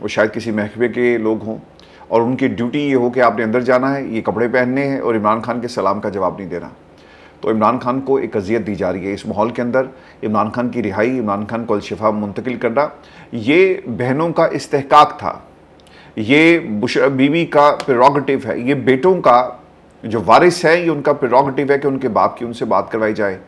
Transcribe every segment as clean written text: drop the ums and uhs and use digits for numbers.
وہ شاید کسی محکمے کے لوگ ہوں اور ان کی ڈیوٹی یہ ہو کہ آپ نے اندر جانا ہے، یہ کپڑے پہننے ہیں اور عمران خان کے سلام کا جواب نہیں دینا۔ تو عمران خان کو ایک اذیت دی جا رہی ہے اس ماحول کے اندر۔ عمران خان کی رہائی، عمران خان کو الشفا منتقل کرنا، یہ بہنوں کا استحقاق تھا، یہ بشرا بیوی کا پریروگیٹو ہے، یہ بیٹوں کا جو وارث ہے یہ ان کا پریروگیٹو ہے کہ ان کے باپ کی ان سے بات کروائی جائے،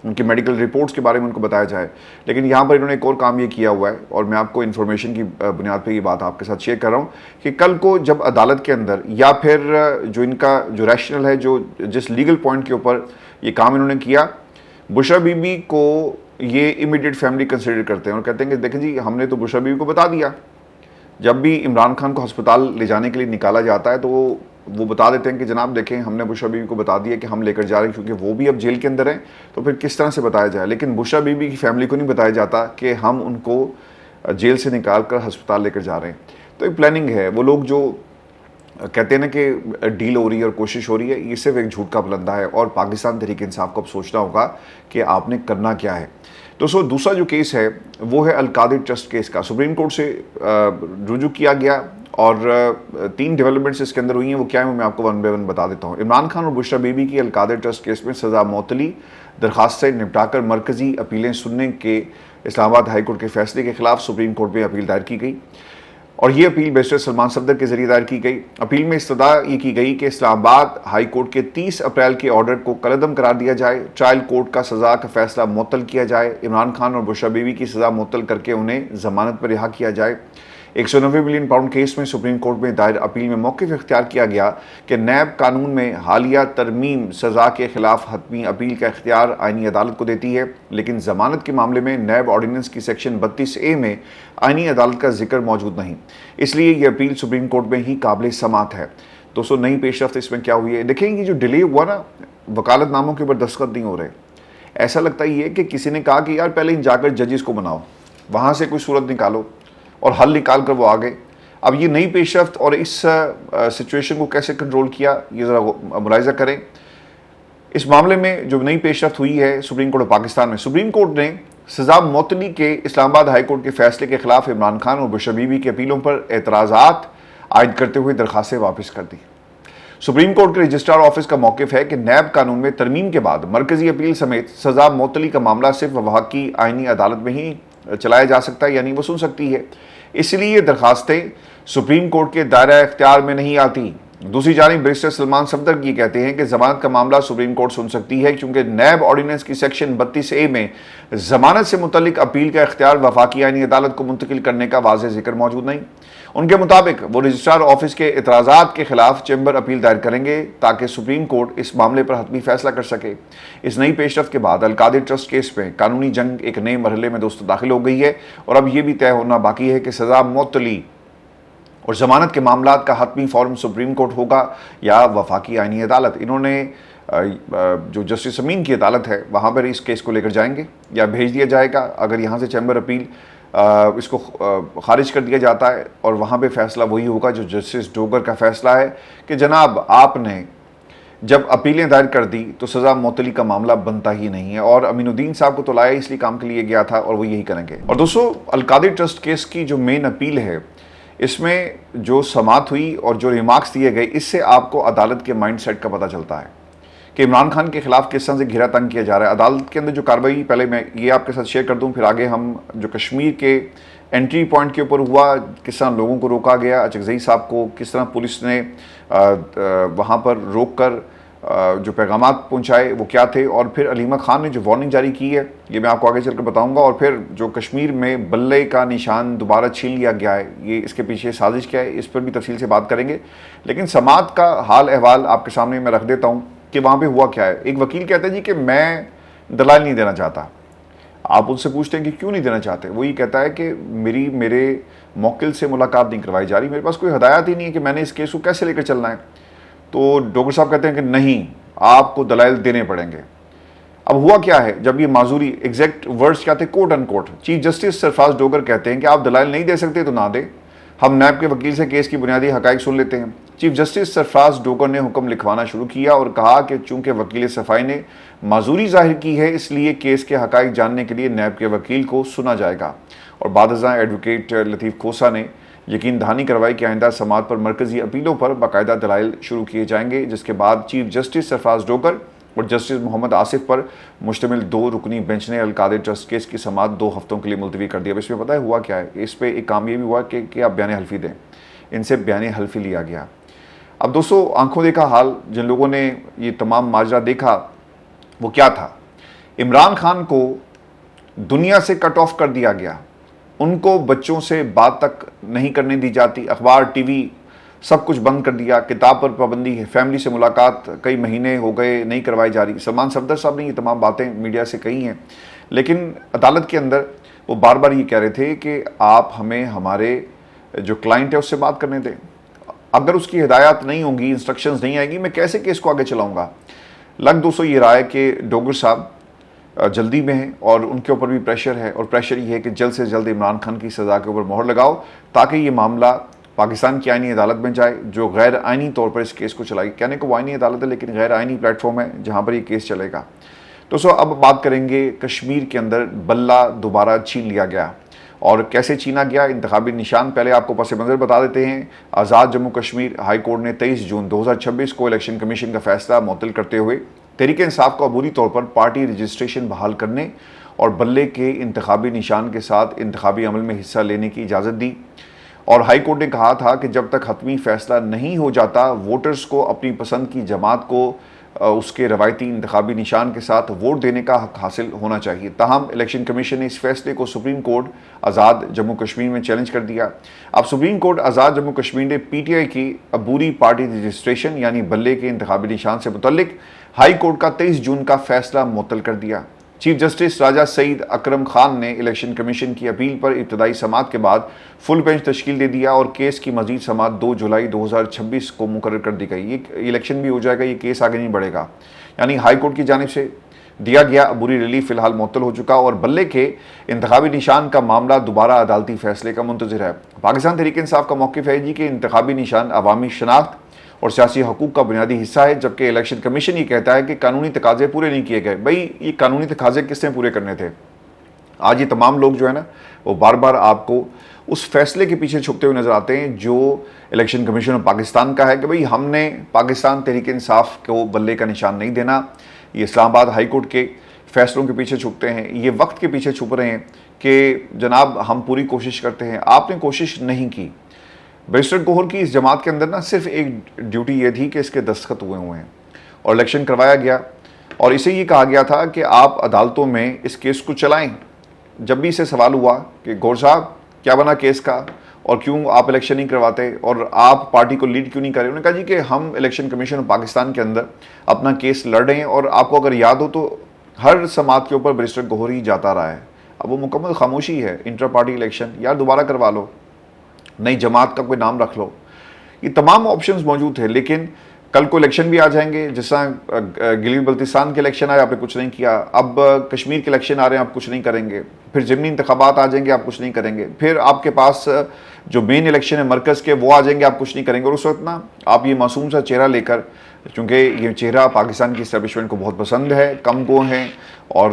ان کی میڈیکل رپورٹس کے بارے میں ان کو بتایا جائے۔ لیکن یہاں پر انہوں نے ایک اور کام یہ کیا ہوا ہے، اور میں آپ کو انفارمیشن کی بنیاد پہ یہ بات آپ کے ساتھ شیئر کر رہا ہوں کہ کل کو جب عدالت کے اندر یا پھر جو ان کا جو ریشنل ہے، جو جس لیگل پوائنٹ کے اوپر یہ کام انہوں نے کیا، بشرا بی بی کو یہ امیڈیٹ فیملی کنسیڈر کرتے ہیں اور کہتے ہیں کہ دیکھیں جی ہم نے تو بشرا بی بی کو بتا دیا۔ جب بھی عمران خان کو ہسپتال لے جانے کے لیے نکالا جاتا ہے تو وہ بتا دیتے ہیں کہ جناب دیکھیں ہم نے بشرا بی بی کو بتا دیا کہ ہم لے کر جا رہے ہیں، کیونکہ وہ بھی اب جیل کے اندر ہیں، تو پھر کس طرح سے بتایا جائے۔ لیکن بشرا بی بی کی فیملی کو نہیں بتایا جاتا کہ ہم ان کو جیل سے نکال کر ہسپتال لے کر جا رہے ہیں۔ تو ایک پلاننگ ہے۔ وہ لوگ جو کہتے ہیں نا کہ ڈیل ہو رہی ہے اور کوشش ہو رہی ہے، یہ صرف ایک جھوٹ کا پلندہ ہے، اور پاکستان تحریک انصاف کو اب سوچنا ہوگا کہ آپ نے کرنا کیا ہے۔ تو دوسرا جو کیس ہے وہ ہے القادر ٹرسٹ کیس کا، سپریم کورٹ سے رجوع کیا گیا، اور 3 ڈیولپمنٹس اس کے اندر ہوئی ہیں۔ وہ کیا ہے میں آپ کو ون بائی ون بتا دیتا ہوں۔ عمران خان اور بشرا بی بی کی القادر ٹرسٹ کیس میں سزا معطلی درخواست سے نپٹا کر مرکزی اپیلیں سننے کے اسلام آباد ہائی کورٹ کے فیصلے کے خلاف سپریم کورٹ میں اپیل دائر کی گئی، اور یہ اپیل بیرسٹر سلمان صفدر کے ذریعے دائر کی گئی۔ اپیل میں استدعا یہ کی گئی کہ اسلام آباد ہائی کورٹ کے 30 اپریل کے آرڈر کو کالعدم قرار دیا جائے، ٹرائل کورٹ کا سزا کا فیصلہ معطل کیا جائے، عمران خان اور بشرا بی بی کی سزا معطل کر کے انہیں ضمانت پر رہا کیا جائے۔ 190 ملین پاؤنڈ کیس میں سپریم کورٹ میں دائر اپیل میں موقف اختیار کیا گیا کہ نیب قانون میں حالیہ ترمیم سزا کے خلاف حتمی اپیل کا اختیار آئینی عدالت کو دیتی ہے، لیکن ضمانت کے معاملے میں نیب آرڈیننس کی سیکشن 32A میں آئینی عدالت کا ذکر موجود نہیں، اس لیے یہ اپیل سپریم کورٹ میں ہی قابل سماعت ہے۔ دوستو نئی پیش رفت اس میں کیا ہوئی ہے دیکھیں، یہ جو ڈیلے ہوا نا، وکالت ناموں کے اوپر دستخط نہیں ہو رہے، ایسا لگتا ہی ہے کہ کسی نے کہا کہ یار پہلے جا کر ججز کو بناؤ، وہاں سے کوئی صورت نکالو اور حل نکال کر وہ آگے۔ اب یہ نئی پیش رفت اور اس سچویشن کو کیسے کنٹرول کیا، یہ ذرا ملاحظہ کریں۔ اس معاملے میں جو نئی پیش رفت ہوئی ہے سپریم کورٹ آف پاکستان میں، سپریم کورٹ نے سزا معطلی کے اسلام آباد ہائی کورٹ کے فیصلے کے خلاف عمران خان اور بشرا بی بی کی اپیلوں پر اعتراضات عائد کرتے ہوئے درخواستیں واپس کر دی۔ سپریم کورٹ کے رجسٹرار آفس کا موقف ہے کہ نیب قانون میں ترمیم کے بعد مرکزی اپیل سمیت سزا معطلی کا معاملہ صرف وفاقی آئینی عدالت میں ہی چلایا جا سکتا ہے، یعنی وہ سن سکتی ہے، اس لیے یہ درخواستیں سپریم کورٹ کے دائرہ اختیار میں نہیں آتی۔ دوسری جانب بیرسٹر سلمان صفدر یہ کہتے ہیں کہ ضمانت کا معاملہ سپریم کورٹ سن سکتی ہے، کیونکہ نیب آرڈیننس کی سیکشن 32A میں ضمانت سے متعلق اپیل کا اختیار وفاقی آئینی عدالت کو منتقل کرنے کا واضح ذکر موجود نہیں۔ ان کے مطابق وہ رجسٹرار آفس کے اعتراضات کے خلاف چیمبر اپیل دائر کریں گے تاکہ سپریم کورٹ اس معاملے پر حتمی فیصلہ کر سکے۔ اس نئی پیش رفت کے بعد القادر ٹرسٹ کیس میں قانونی جنگ ایک نئے مرحلے میں دوستوں داخل ہو گئی ہے، اور اب یہ بھی طے ہونا باقی ہے کہ سزا معطلی اور ضمانت کے معاملات کا حتمی فورم سپریم کورٹ ہوگا یا وفاقی آئینی عدالت۔ انہوں نے جو جسٹس امین کی عدالت ہے وہاں پر اس کیس کو لے کر جائیں گے یا بھیج دیا جائے گا۔ اگر یہاں سے چیمبر اپیل اس کو خارج کر دیا جاتا ہے اور وہاں پہ فیصلہ وہی ہوگا جو جسٹس ڈوگر کا فیصلہ ہے کہ جناب آپ نے جب اپیلیں دائر کر دی تو سزا معطلی کا معاملہ بنتا ہی نہیں ہے، اور امین الدین صاحب کو تو لایا اس لیے کام کے لیے گیا تھا اور وہ یہی کریں گے۔ اور دوستو القادر ٹرسٹ کیس کی جو مین اپیل ہے، اس میں جو سماعت ہوئی اور جو ریمارکس دیے گئے، اس سے آپ کو عدالت کے مائنڈ سیٹ کا پتہ چلتا ہے کہ عمران خان کے خلاف کس طرح سے گھیرا تنگ کیا جا رہا ہے۔ عدالت کے اندر جو کارروائی، پہلے میں یہ آپ کے ساتھ شیئر کر دوں، پھر آگے ہم جو کشمیر کے انٹری پوائنٹ کے اوپر ہوا، کس طرح لوگوں کو روکا گیا، اچکزئی صاحب کو کس طرح پولیس نے وہاں پر روک کر جو پیغامات پہنچائے وہ کیا تھے، اور پھر علیمہ خان نے جو وارننگ جاری کی ہے یہ میں آپ کو آگے چل کر بتاؤں گا، اور پھر جو کشمیر میں بلے کا نشان دوبارہ چھین لیا گیا ہے، یہ اس کے پیچھے سازش کیا ہے، اس پر بھی تفصیل سے بات کریں گے۔ لیکن سماعت کا حال احوال آپ کے سامنے میں رکھ دیتا ہوں کہ وہاں پہ ہوا کیا ہے۔ ایک وکیل کہتا ہے جی کہ میں دلائل نہیں دینا چاہتا۔ آپ ان سے پوچھتے ہیں کہ کیوں نہیں دینا چاہتے، وہ یہ کہتا ہے کہ میرے موکل سے ملاقات نہیں کروائی جا رہی، میرے پاس کوئی ہدایت ہی نہیں ہے کہ میں نے اس کیس کو کیسے لے کر چلنا ہے۔ تو ڈاکٹر صاحب کہتے ہیں کہ نہیں، آپ کو دلائل دینے پڑیں گے۔ اب ہوا کیا ہے، جب یہ معذوری ایگزیکٹ ورڈز کیا تھے، کوٹ ان کوٹ، چیف جسٹس سرفراز ڈوگر کہتے ہیں کہ آپ دلائل نہیں دے سکتے تو نہ دیں، ہم نیب کے وکیل سے کیس کی بنیادی حقائق سن لیتے ہیں۔ چیف جسٹس سرفراز ڈوگر نے حکم لکھوانا شروع کیا اور کہا کہ چونکہ وکیل صفائی نے معذوری ظاہر کی ہے، اس لیے کیس کے حقائق جاننے کے لیے نیب کے وکیل کو سنا جائے گا۔ اور بعد ازاں ایڈوکیٹ لطیف کھوسا نے یقین دہانی کروائی کہ آئندہ سماعت پر مرکزی اپیلوں پر باقاعدہ دلائل شروع کیے جائیں گے، جس کے بعد چیف جسٹس سرفراز ڈوگر اور جسٹس محمد آصف پر مشتمل 2 رکنی بینچ نے القادر ٹرسٹ کیس کی سماعت 2 ہفتوں کے لیے ملتوی کر دیا۔ اب اس میں پتہ ہے ہوا کیا ہے، اس پہ ایک کام یہ بھی ہوا کہ آپ بیان حلفی دیں، ان سے بیان حلفی لیا گیا۔ اب دوستو، آنکھوں دیکھا حال، جن لوگوں نے یہ تمام ماجرا دیکھا وہ کیا تھا؟ عمران خان کو دنیا سے کٹ آف کر دیا گیا، ان کو بچوں سے بات تک نہیں کرنے دی جاتی، اخبار ٹی وی سب کچھ بند کر دیا، کتاب پر پابندی ہے، فیملی سے ملاقات کئی مہینے ہو گئے نہیں کروائی جا رہی۔ سلمان صفدر صاحب نے یہ تمام باتیں میڈیا سے کہی ہیں، لیکن عدالت کے اندر وہ بار بار یہ کہہ رہے تھے کہ آپ ہمیں ہمارے جو کلائنٹ ہے اس سے بات کرنے دیں، اگر اس کی ہدایات نہیں ہوں گی، انسٹرکشنز نہیں آئیں گی، میں کیسے کیس کو آگے چلاؤں گا۔ دوستو یہ رائے کہ ڈوگر صاحب جلدی میں ہیں اور ان کے اوپر بھی پریشر ہے، اور پریشر یہ ہے کہ جلد سے جلد عمران خان کی سزا کے اوپر مہر لگاؤ تاکہ یہ معاملہ پاکستان کی آئینی عدالت میں جائے، جو غیر آئینی طور پر اس کیس کو چلائے گی۔ کہنے کو وہ آئینی عدالت ہے لیکن غیر آئینی پلیٹ فارم ہے جہاں پر یہ کیس چلے گا۔ دوستو اب بات کریں گے کشمیر کے اندر بلہ دوبارہ چھین لیا گیا اور کیسے چھینا گیا، انتخابی نشان پہلے آپ کو پس منظر بتا دیتے ہیں۔ آزاد جموں کشمیر ہائی کورٹ نے 23 جون 2026 کو الیکشن کمیشن کا فیصلہ معطل کرتے ہوئے تحریک انصاف کو عبوری طور پر پارٹی رجسٹریشن بحال کرنے اور بلے کے انتخابی نشان کے ساتھ انتخابی عمل میں حصہ لینے کی اجازت دی، اور ہائی کورٹ نے کہا تھا کہ جب تک حتمی فیصلہ نہیں ہو جاتا ووٹرز کو اپنی پسند کی جماعت کو اس کے روایتی انتخابی نشان کے ساتھ ووٹ دینے کا حق حاصل ہونا چاہیے۔ تاہم الیکشن کمیشن نے اس فیصلے کو سپریم کورٹ آزاد جموں کشمیر میں چیلنج کر دیا۔ اب سپریم کورٹ آزاد جموں کشمیر نے پی ٹی آئی کی عبوری پارٹی رجسٹریشن یعنی بلے کے انتخابی نشان سے متعلق ہائی کورٹ کا 23 جون کا فیصلہ معطل کر دیا۔ چیف جسٹس راجہ سعید اکرم خان نے الیکشن کمیشن کی اپیل پر ابتدائی سماعت کے بعد فل بینچ تشکیل دے دیا اور کیس کی مزید سماعت 2 جولائی 2026 کو مقرر کر دی گئی۔ یہ الیکشن بھی ہو جائے گا، یہ کیس آگے نہیں بڑھے گا، یعنی ہائی کورٹ کی جانب سے دیا گیا عبوری ریلیف فی الحال معطل ہو چکا اور بلے کے انتخابی نشان کا معاملہ دوبارہ عدالتی فیصلے کا منتظر ہے۔ پاکستان تحریک انصاف کا موقف ہے کہ انتخابی نشان عوامی شناخت اور سیاسی حقوق کا بنیادی حصہ ہے، جبکہ الیکشن کمیشن یہ کہتا ہے کہ قانونی تقاضے پورے نہیں کیے گئے۔ بھئی یہ قانونی تقاضے کس نے پورے کرنے تھے؟ آج یہ تمام لوگ جو ہے نا وہ بار بار آپ کو اس فیصلے کے پیچھے چھپتے ہوئے نظر آتے ہیں جو الیکشن کمیشن آف پاکستان کا ہے کہ بھئی ہم نے پاکستان تحریک انصاف کو بلے کا نشان نہیں دینا۔ یہ اسلام آباد ہائی کورٹ کے فیصلوں کے پیچھے چھپتے ہیں، یہ وقت کے پیچھے چھپ رہے ہیں کہ جناب ہم پوری کوشش کرتے ہیں، آپ نے کوشش نہیں کی۔ بیرسٹر گوہر کی اس جماعت کے اندر نا صرف ایک ڈیوٹی یہ تھی کہ اس کے دستخط ہوئے ہیں اور الیکشن کروایا گیا، اور اسے یہ کہا گیا تھا کہ آپ عدالتوں میں اس کیس کو چلائیں۔ جب بھی اسے سوال ہوا کہ گوہر صاحب کیا بنا کیس کا اور کیوں آپ الیکشن نہیں کرواتے اور آپ پارٹی کو لیڈ کیوں نہیں کر رہے، انہوں نے کہا جی کہ ہم الیکشن کمیشن آف پاکستان کے اندر اپنا کیس لڑ رہے ہیں، اور آپ کو اگر یاد ہو تو ہر سماعت کے اوپر بیرسٹر گوہر ہی جاتا رہا ہے۔ اب وہ مکمل خاموشی ہے، انٹر پارٹی الیکشن یار دوبارہ کروا لو، نئی جماعت کا کوئی نام رکھ لو، یہ تمام آپشنز موجود تھے۔ لیکن کل کو الیکشن بھی آ جائیں گے، جس طرح گلگت بلتستان کے الیکشن آئے آپ نے کچھ نہیں کیا، اب کشمیر کے الیکشن آ رہے ہیں آپ کچھ نہیں کریں گے، پھر ضمنی انتخابات آ جائیں گے آپ کچھ نہیں کریں گے، پھر آپ کے پاس جو مین الیکشن ہے مرکز کے وہ آ جائیں گے آپ کچھ نہیں کریں گے، اور اس وقت نا آپ یہ معصوم سا چہرہ لے کر، چونکہ یہ چہرہ پاکستان کی اسٹیبلشمنٹ کو بہت پسند ہے، کم گو ہیں اور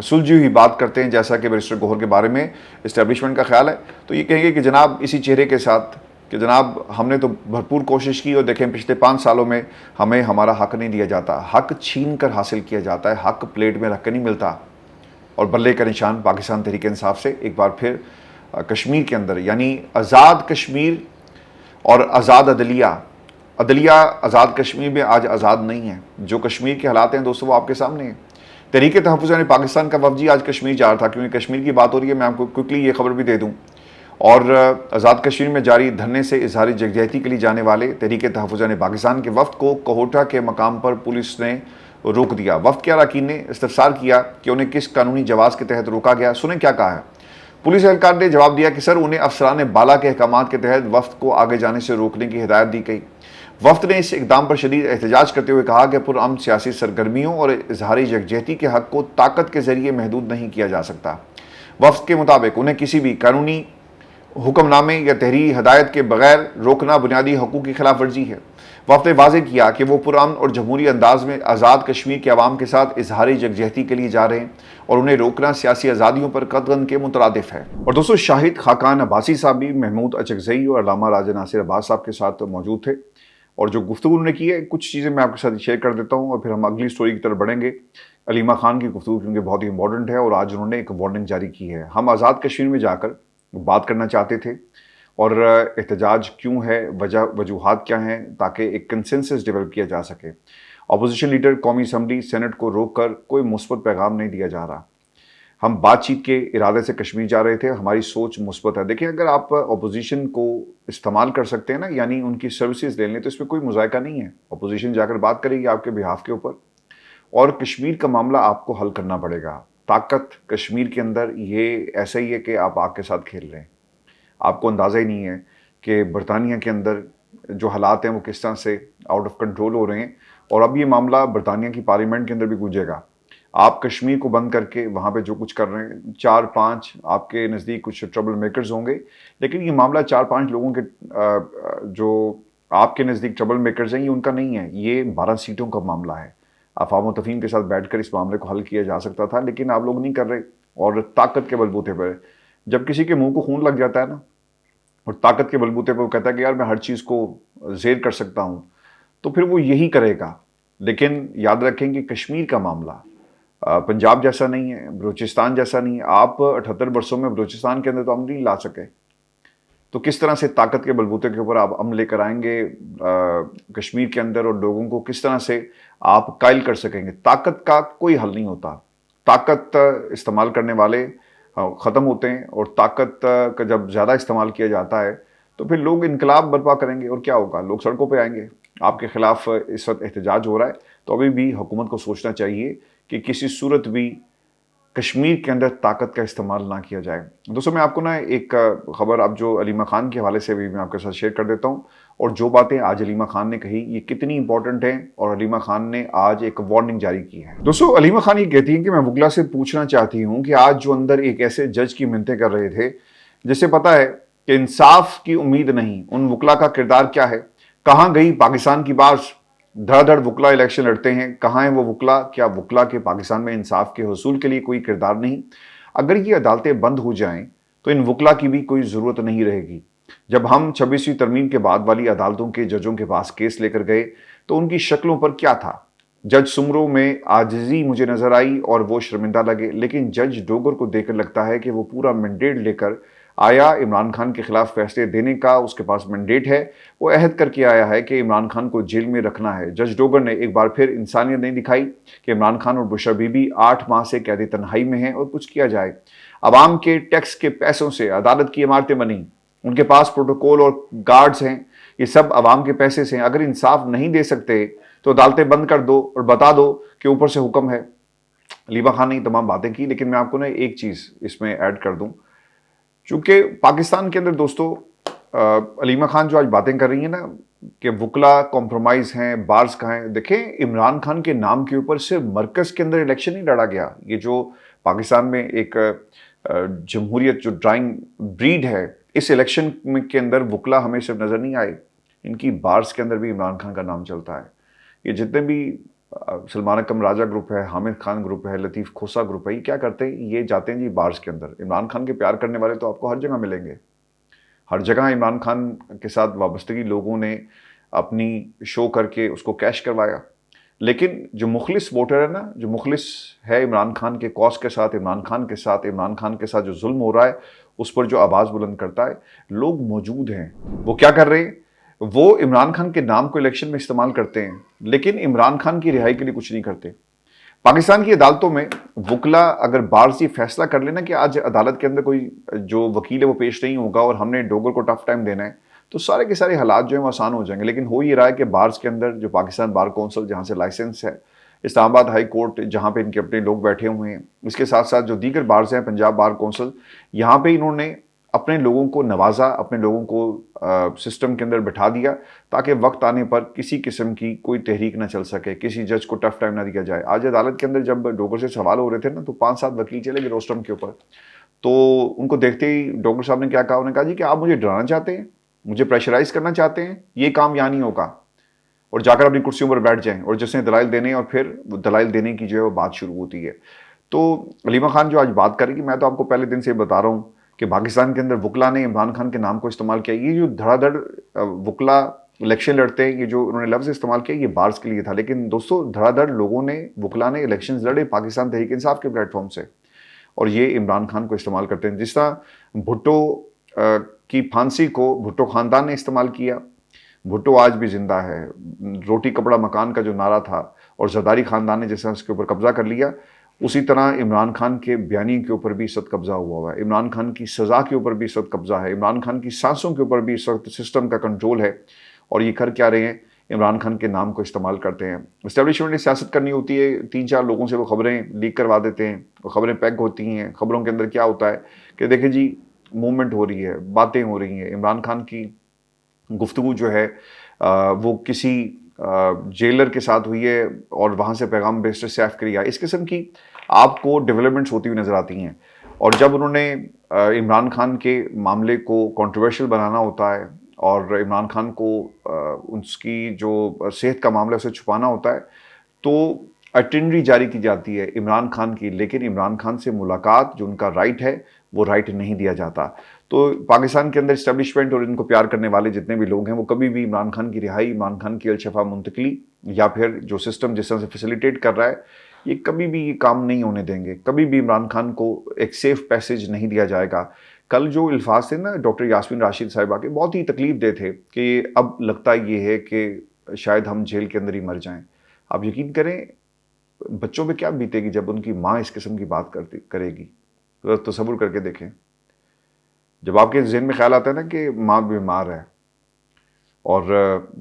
سلجھی ہوئی بات کرتے ہیں جیسا کہ بیرسٹر گوہر کے بارے میں اسٹیبلشمنٹ کا خیال ہے، تو یہ کہیں گے کہ جناب اسی چہرے کے ساتھ کہ جناب ہم نے تو بھرپور کوشش کی اور دیکھیں پچھلے 5 سالوں میں ہمیں ہمارا حق نہیں دیا جاتا، حق چھین کر حاصل کیا جاتا ہے، حق پلیٹ میں رکھ کے نہیں ملتا۔ اور بلے کا نشان پاکستان تحریک انصاف سے ایک بار پھر کشمیر کے اندر، یعنی آزاد کشمیر اور آزاد عدلیہ آزاد کشمیر میں آج آزاد نہیں ہے۔ جو کشمیر کے حالات ہیں دوستو وہ آپ کے سامنے ہیں۔ تحریک تحفظ یعنی پاکستان کا وفد آج کشمیر جا رہا تھا، کیونکہ کشمیر کی بات ہو رہی ہے، میں آپ کو کوئکلی یہ خبر بھی دے دوں، اور آزاد کشمیر میں جاری دھرنے سے اظہار یکجہتی کے لیے جانے والے تحریک تحفظ یعنی پاکستان کے وفد کو کوہوٹا کے مقام پر پولیس نے روک دیا۔ وفد کے اراکین نے استفسار کیا کہ انہیں کس قانونی جواز کے تحت روکا گیا۔ سنیں کیا کہا ہے۔ پولیس اہلکار نے جواب دیا کہ سر انہیں افسران بالا کے احکامات کے تحت وفد کو آگے جانے سے روکنے کی ہدایت دی گئی۔ وفد نے اس اقدام پر شدید احتجاج کرتے ہوئے کہا کہ پرامن سیاسی سرگرمیوں اور اظہار یکجہتی کے حق کو طاقت کے ذریعے محدود نہیں کیا جا سکتا۔ وفد کے مطابق انہیں کسی بھی قانونی حکم نامے یا تحریری ہدایت کے بغیر روکنا بنیادی حقوق کی خلاف ورزی ہے۔ وفد نے واضح کیا کہ وہ پرامن اور جمہوری انداز میں آزاد کشمیر کے عوام کے ساتھ اظہار یکجہتی کے لیے جا رہے ہیں اور انہیں روکنا سیاسی آزادیوں پر قطعاً کے مترادف ہے۔ اور دوستو، شاہد خاقان عباسی صاحب بھی محمود اچکزئی اور علامہ راجہ ناصر عباس صاحب کے ساتھ موجود تھے، اور جو گفتگو انہوں نے کی ہے کچھ چیزیں میں آپ کے ساتھ شیئر کر دیتا ہوں اور پھر ہم اگلی سٹوری کی طرف بڑھیں گے۔ علیمہ خان کی گفتگو کیونکہ بہت ہی امپورٹنٹ ہے اور آج انہوں نے ایک وارننگ جاری کی ہے۔ ہم آزاد کشمیر میں جا کر بات کرنا چاہتے تھے اور احتجاج کیوں ہے، وجوہات کیا ہیں، تاکہ ایک کنسنسس ڈیولپ کیا جا سکے۔ اپوزیشن لیڈر قومی اسمبلی سینٹ کو روک کر کوئی مثبت پیغام نہیں دیا جا رہا۔ ہم بات چیت کے ارادے سے کشمیر جا رہے تھے، ہماری سوچ مثبت ہے۔ دیکھیں، اگر آپ اپوزیشن کو استعمال کر سکتے ہیں نا، یعنی ان کی سروسز لے لیں، تو اس میں کوئی مذائقہ نہیں ہے۔ اپوزیشن جا کر بات کرے گی آپ کے بہاف کے اوپر، اور کشمیر کا معاملہ آپ کو حل کرنا پڑے گا۔ طاقت کشمیر کے اندر یہ ایسا ہی ہے کہ آپ آگ کے ساتھ کھیل رہے ہیں۔ آپ کو اندازہ ہی نہیں ہے کہ برطانیہ کے اندر جو حالات ہیں وہ کس طرح سے آؤٹ آف کنٹرول ہو رہے ہیں، اور اب یہ معاملہ برطانیہ کی پارلیمنٹ کے اندر بھی گونجے گا۔ آپ کشمیر کو بند کر کے وہاں پہ جو کچھ کر رہے ہیں، 4-5 آپ کے نزدیک کچھ ٹربل میکرز ہوں گے، لیکن یہ معاملہ 4-5 لوگوں کے جو آپ کے نزدیک ٹربل میکرز ہیں، یہ ان کا نہیں ہے، یہ 12 سیٹوں کا معاملہ ہے۔ افہام و تفہیم کے ساتھ بیٹھ کر اس معاملے کو حل کیا جا سکتا تھا، لیکن آپ لوگ نہیں کر رہے، اور طاقت کے بلبوتے پر جب کسی کے منہ کو خون لگ جاتا ہے نا، اور طاقت کے بلبوتے پر وہ کہتا ہے کہ یار میں ہر چیز کو زیر کر سکتا ہوں، تو پھر وہ یہی کرے گا۔ لیکن یاد رکھیں کہ کشمیر کا معاملہ پنجاب جیسا نہیں ہے، بلوچستان جیسا نہیں ہے۔ آپ 78 برسوں میں بلوچستان کے اندر تو امن نہیں لا سکے، تو کس طرح سے طاقت کے بلبوتے کے اوپر آپ امن لے کر آئیں گے کشمیر کے اندر، اور لوگوں کو کس طرح سے آپ قائل کر سکیں گے؟ طاقت کا کوئی حل نہیں ہوتا۔ طاقت استعمال کرنے والے ختم ہوتے ہیں، اور طاقت کا جب زیادہ استعمال کیا جاتا ہے تو پھر لوگ انقلاب برپا کریں گے، اور کیا ہوگا؟ لوگ سڑکوں پہ آئیں گے۔ آپ کے خلاف اس وقت احتجاج ہو رہا ہے، تو ابھی بھی حکومت کو سوچنا چاہیے کہ کسی صورت بھی کشمیر کے اندر طاقت کا استعمال نہ کیا جائے۔ دوستوں، میں آپ کو نا ایک خبر اب جو علیمہ خان کے حوالے سے بھی میں آپ کے ساتھ شیئر کر دیتا ہوں، اور جو باتیں آج علیمہ خان نے کہی یہ کتنی امپورٹنٹ ہیں، اور علیمہ خان نے آج ایک وارننگ جاری کی ہے۔ دوستوں، علیمہ خان یہ کہتی ہیں کہ میں وکلا سے پوچھنا چاہتی ہوں کہ آج جو اندر ایک ایسے جج کی منتیں کر رہے تھے جسے پتا ہے کہ انصاف کی امید نہیں، ان وکلا کا کردار کیا ہے؟ کہاں گئی پاکستان کی بارش؟ دھڑ دھڑ وکلا الیکشن لڑتے ہیں، کہاں ہیں وہ وکلا؟ کیا وکلا کے پاکستان میں انصاف کے حصول کے لیے کوئی کردار نہیں؟ اگر یہ عدالتیں بند ہو جائیں تو ان وکلا کی بھی کوئی ضرورت نہیں رہے گی۔ جب ہم 26ویں ترمیم کے بعد والی عدالتوں کے ججوں کے پاس کیس لے کر گئے تو ان کی شکلوں پر کیا تھا؟ جج سمرو میں عاجزی مجھے نظر آئی اور وہ شرمندہ لگے، لیکن جج ڈوگر کو دیکھ کر لگتا ہے کہ وہ پورا مینڈیٹ لے کر آیا عمران خان کے خلاف فیصلے دینے کا، اس کے پاس مینڈیٹ ہے، وہ عہد کر کے آیا ہے کہ عمران خان کو جیل میں رکھنا ہے۔ جج ڈوگر نے ایک بار پھر انسانیت نہیں دکھائی کہ عمران خان اور بشرا بی بی 8 ماہ سے قید تنہائی میں ہیں اور کچھ کیا جائے۔ عوام کے ٹیکس کے پیسوں سے عدالت کی عمارتیں بنیں، ان کے پاس پروٹوکول اور گارڈز ہیں، یہ سب عوام کے پیسے سے ہیں۔ اگر انصاف نہیں دے سکتے تو عدالتیں بند کر دو اور بتا دو کہ اوپر سے حکم ہے۔ علیمہ خان نے یہ تمام باتیں کی، لیکن میں آپ کو نا ایک چیز اس میں ایڈ کر دوں، چونکہ پاکستان کے اندر دوستو علیمہ خان جو آج باتیں کر رہی ہیں نا کہ وکلا کمپرومائز ہیں، بارز کہاں ہیں، دیکھیں عمران خان کے نام کے اوپر صرف مرکز کے اندر الیکشن نہیں لڑا گیا۔ یہ جو پاکستان میں ایک جمہوریت جو ڈرائنگ بریڈ ہے، اس الیکشن کے اندر وکلا ہمیں صرف نظر نہیں آئے، ان کی بارز کے اندر بھی عمران خان کا نام چلتا ہے۔ یہ جتنے بھی سلمان اکرم راجہ گروپ ہے، حامد خان گروپ ہے، لطیف کھوسہ گروپ ہے، یہ کیا کرتے ہیں؟ یہ جاتے ہیں جی بارز کے اندر۔ عمران خان کے پیار کرنے والے تو آپ کو ہر جگہ ملیں گے، ہر جگہ عمران خان کے ساتھ وابستگی لوگوں نے اپنی شو کر کے اس کو کیش کروایا۔ لیکن جو مخلص ووٹر ہے نا، جو مخلص ہے عمران خان کے کاز کے ساتھ، عمران خان کے ساتھ، عمران خان کے ساتھ جو ظلم ہو رہا ہے اس پر جو آواز بلند کرتا ہے، لوگ موجود ہیں۔ وہ کیا کر رہے ہیں؟ وہ عمران خان کے نام کو الیکشن میں استعمال کرتے ہیں، لیکن عمران خان کی رہائی کے لیے کچھ نہیں کرتے۔ پاکستان کی عدالتوں میں وکلا اگر بارزی فیصلہ کر لینا کہ آج عدالت کے اندر کوئی جو وکیل ہے وہ پیش نہیں ہوگا اور ہم نے ڈوگر کو ٹف ٹائم دینا ہے، تو سارے کے سارے حالات جو ہیں وہ آسان ہو جائیں گے۔ لیکن ہو یہ رہا ہے کہ بارز کے اندر جو پاکستان بار کونسل جہاں سے لائسنس ہے، اسلام آباد ہائی کورٹ جہاں پہ ان کے اپنے لوگ بیٹھے ہوئے ہیں، اس کے ساتھ ساتھ جو دیگر بارز ہیں، پنجاب بار کونسل، یہاں پہ انہوں نے اپنے لوگوں کو نوازا، اپنے لوگوں کو سسٹم کے اندر بٹھا دیا تاکہ وقت آنے پر کسی قسم کی کوئی تحریک نہ چل سکے، کسی جج کو ٹف ٹائم نہ دیا جائے۔ آج عدالت کے اندر جب ڈوگر سے سوال ہو رہے تھے نا، تو 5-7 وکیل چلے گئے روسٹم کے اوپر، تو ان کو دیکھتے ہی ڈوگر صاحب نے کیا کہا؟ انہوں نے کہا جی کہ آپ مجھے ڈرانا چاہتے ہیں، مجھے پریشرائز کرنا چاہتے ہیں، یہ کام یہاں نہیں ہوگا۔ اور جا کر اپنی کرسیوں پر بیٹھ جائیں اور جس نے دلائل دینے اور پھر دلائل دینے کی جو ہے وہ بات شروع ہوتی ہے. تو علیمہ خان جو آج بات کرے گی، میں تو آپ کو پہلے دن سے بتا رہا ہوں کہ پاکستان کے اندر وکلا نے عمران خان کے نام کو استعمال کیا. یہ جو دھڑا دھڑ وکلا الیکشن لڑتے ہیں، یہ جو انہوں نے لفظ استعمال کیا، یہ بارز کے لیے تھا. لیکن دوستو، دھڑا دھڑ لوگوں نے، وکلا نے الیکشنز لڑے پاکستان تحریک انصاف کے پلیٹ فارم سے، اور یہ عمران خان کو استعمال کرتے ہیں. جس طرح بھٹو کی پھانسی کو بھٹو خاندان نے استعمال کیا. بھٹو آج بھی زندہ ہے. روٹی کپڑا مکان کا جو نعرہ تھا اور زرداری خاندان نے جس طرح اس کے اوپر قبضہ کر لیا، اسی طرح عمران خان کے بیانی کے اوپر بھی اس وقت قبضہ ہوا ہے. عمران خان کی سزا کے اوپر بھی اس وقت قبضہ ہے. عمران خان کی سانسوں کے اوپر بھی اس وقت سسٹم کا کنٹرول ہے. اور یہ کر کیا رہے ہیں؟ عمران خان کے نام کو استعمال کرتے ہیں. اسٹیبلشمنٹ نے سیاست کرنی ہوتی ہے، 3-4 لوگوں سے وہ خبریں لیک کروا دیتے ہیں. وہ خبریں پیک ہوتی ہیں. خبروں کے اندر کیا ہوتا ہے کہ دیکھیں جی، موومنٹ ہو رہی ہے، باتیں ہو رہی ہیں. عمران خان کی گفتگو جو ہے وہ کسی جیلر کے ساتھ ہوئی ہے اور وہاں سے پیغام بیسٹر سیف کیا. اس قسم کی آپ کو ڈیولپمنٹس ہوتی ہوئی نظر آتی ہیں. اور جب انہوں نے عمران خان کے معاملے کو کنٹروورشل بنانا ہوتا ہے اور عمران خان کو اس کی جو صحت کا معاملہ اسے چھپانا ہوتا ہے، تو اٹینڈری جاری کی جاتی ہے عمران خان کی. لیکن عمران خان سے ملاقات جو ان کا رائٹ ہے، وہ رائٹ نہیں دیا جاتا. تو پاکستان کے اندر اسٹیبلشمنٹ اور ان کو پیار کرنے والے جتنے بھی لوگ ہیں، وہ کبھی بھی عمران خان کی رہائی، عمران خان کی الشفا منتقلی یا پھر جو سسٹم جس طرح سے فیسیلیٹیٹ کر رہا ہے، یہ کبھی بھی یہ کام نہیں ہونے دیں گے. کبھی بھی عمران خان کو ایک سیف پیسیج نہیں دیا جائے گا. کل جو الفاظ تھے نا ڈاکٹر یاسمین راشد صاحبہ کے، بہت ہی تکلیف دہ تھے کہ اب لگتا یہ ہے کہ شاید ہم جیل کے اندر ہی مر جائیں. آپ یقین کریں بچوں پہ کیا بیتے گی جب ان کی ماں اس قسم کی بات کرے گی. تصور کر کے دیکھیں، جب آپ کے ذہن میں خیال آتا ہے نا کہ ماں بیمار ہے اور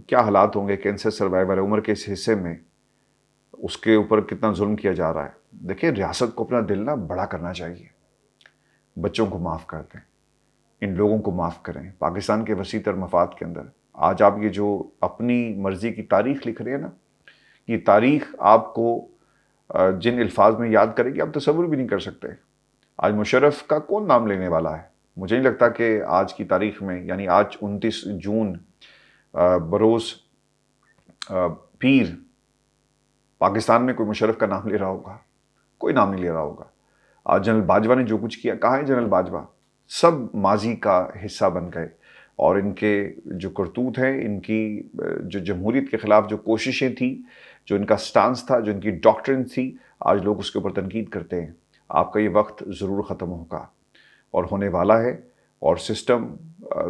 کیا حالات ہوں گے، کینسر سروائیور ہے، عمر کے اس حصے میں اس کے اوپر کتنا ظلم کیا جا رہا ہے. دیکھیں، ریاست کو اپنا دل نا بڑا کرنا چاہیے. بچوں کو معاف کر دیں، ان لوگوں کو معاف کریں. پاکستان کے وسیع تر مفاد کے اندر آج آپ یہ جو اپنی مرضی کی تاریخ لکھ رہے ہیں نا، یہ تاریخ آپ کو جن الفاظ میں یاد کرے گی آپ تصور بھی نہیں کر سکتے. آج مشرف کا کون نام لینے والا ہے؟ مجھے نہیں لگتا کہ آج کی تاریخ میں، یعنی آج 29 جون بروز پیر، پاکستان میں کوئی مشرف کا نام لے رہا ہوگا؟ کوئی نام نہیں لے رہا ہوگا. آج جنرل باجوہ نے جو کچھ کیا، کہاں ہے جنرل باجوہ؟ سب ماضی کا حصہ بن گئے. اور ان کے جو کرتوت ہیں، ان کی جو جمہوریت کے خلاف جو کوششیں تھیں، جو ان کا سٹانس تھا، جو ان کی ڈاکٹرن تھی، آج لوگ اس کے اوپر تنقید کرتے ہیں. آپ کا یہ وقت ضرور ختم ہوگا اور ہونے والا ہے. اور سسٹم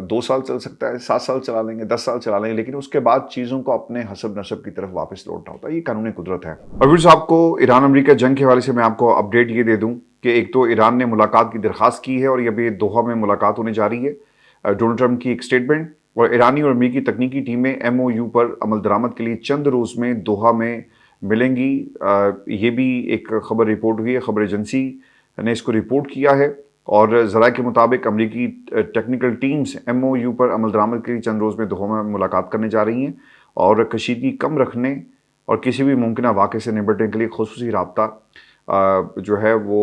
2 سال چل سکتا ہے، 7 سال چلا لیں گے، 10 سال چلا لیں گے، لیکن اس کے بعد چیزوں کو اپنے حسب نسب کی طرف واپس لوٹنا ہوتا ہے. یہ قانون قدرت ہے. اور پھر آپ کو ایران امریکہ جنگ کے حوالے سے میں آپ کو اپڈیٹ یہ دے دوں کہ ایک تو ایران نے ملاقات کی درخواست کی ہے اور یہ ابھی دوحہ میں ملاقات ہونے جا رہی ہے. ڈونلڈ ٹرمپ کی ایک سٹیٹمنٹ، اور ایرانی اور امریکی تکنیکی ٹیمیں MOU پر عمل درآمد کے لیے چند روز میں دوحہ میں ملیں گی. یہ بھی ایک خبر رپورٹ ہوئی ہے، خبر ایجنسی نے اس کو رپورٹ کیا ہے. اور ذرائع کے مطابق امریکی ٹیکنیکل ٹیمز MOU پر عمل درآمد کے لیے چند روز میں دوحہ میں ملاقات کرنے جا رہی ہیں اور کشیدگی کم رکھنے اور کسی بھی ممکنہ واقعے سے نمٹنے کے لیے خصوصی رابطہ جو ہے وہ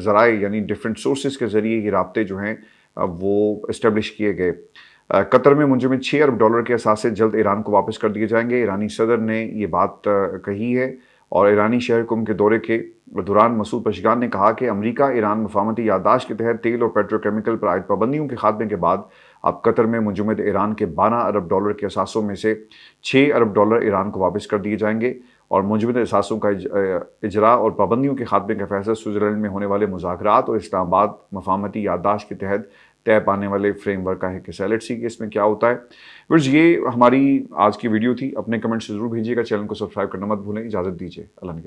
ذرائع یعنی ڈیفرنٹ سورسز کے ذریعے یہ رابطے جو ہیں وہ اسٹیبلش کیے گئے. قطر میں منجمد $6 ارب کے اثاثے جلد ایران کو واپس کر دیے جائیں گے. ایرانی صدر نے یہ بات کہی ہے. اور ایرانی شہر قم کے دورے کے دوران مسعود پشگان نے کہا کہ امریکہ ایران مفاہمتی یادداشت کے تحت تیل اور پیٹروکیمیکل پر عائد پابندیوں کے خاتمے کے بعد اب قطر میں منجمد ایران کے $12 ارب کے اثاثوں میں سے $6 ارب ایران کو واپس کر دیے جائیں گے. اور منجمد اثاثوں کا اجراء اور پابندیوں کے خاتمے کا فیصلہ سوئٹزرلینڈ میں ہونے والے مذاکرات اور اسلام آباد مفاہمتی یادداشت کے تحت طے پانے والے فریم ورک کا ہے کہ لیٹس سی کہ اس میں کیا ہوتا ہے. ورز یہ ہماری آج کی ویڈیو تھی. اپنے کمنٹ سے ضرور بھیجیے گا. چینل کو سبسکرائب کرنا مت بھولیں. اجازت دیجیے. اللہ نے